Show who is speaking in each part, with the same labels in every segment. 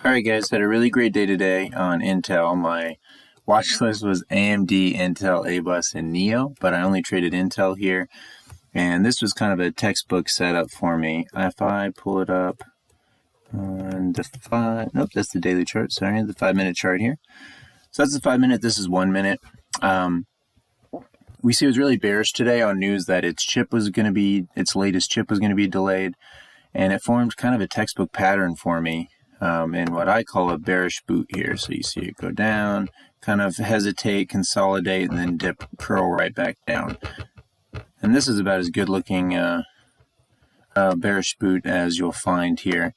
Speaker 1: Alright guys, had a really great day today on Intel. My watch list was AMD, Intel, ABUS, and Neo, but I only traded Intel here. And this was kind of a textbook setup for me. If I pull it up on the nope, that's the daily chart, sorry, the 5-minute chart here. So that's the 5-minute, this is 1 minute. We see it was really bearish today on news that its latest chip was going to be delayed. And it formed kind of a textbook pattern for me. In what I call a bearish boot here. So you see it go down, kind of hesitate, consolidate, and then dip, curl right back down. And this is about as good looking bearish boot as you'll find here.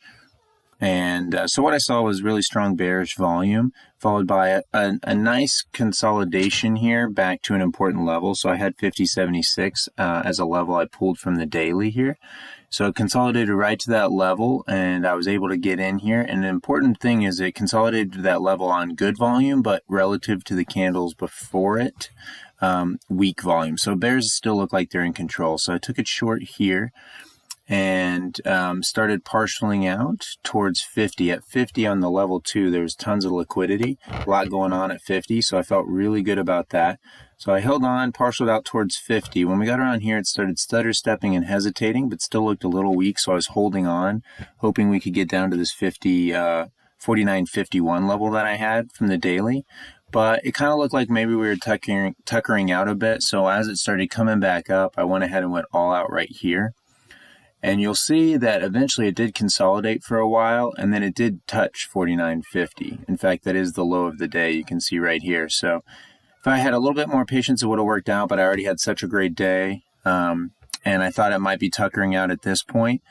Speaker 1: And so what I saw was really strong bearish volume, followed by a nice consolidation here back to an important level. So I had 50.76 as a level I pulled from the daily here. So it consolidated right to that level, and I was able to get in here. And the important thing is it consolidated to that level on good volume, but relative to the candles before it, weak volume. So bears still look like they're in control. So I took it short here and started partialing out towards 50. At 50 on the level 2, there was tons of liquidity, a lot going on at 50, so I felt really good about that. So I held on, partialed out towards 50. When we got around here, it started stutter stepping and hesitating, but still looked a little weak, so I was holding on, hoping we could get down to this 49.51 level that I had from the daily. But it kind of looked like maybe we were tuckering out a bit, so as it started coming back up, I went ahead and went all out right here. And you'll see that eventually it did consolidate for a while, and then it did touch 49.50. In fact, that is the low of the day, you can see right here. So if I had a little bit more patience, it would have worked out, but I already had such a great day, and I thought it might be tuckering out at this point,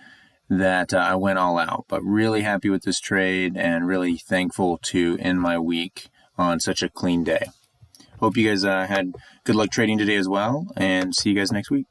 Speaker 1: that I went all out. But really happy with this trade and really thankful to end my week on such a clean day. Hope you guys had good luck trading today as well, and see you guys next week.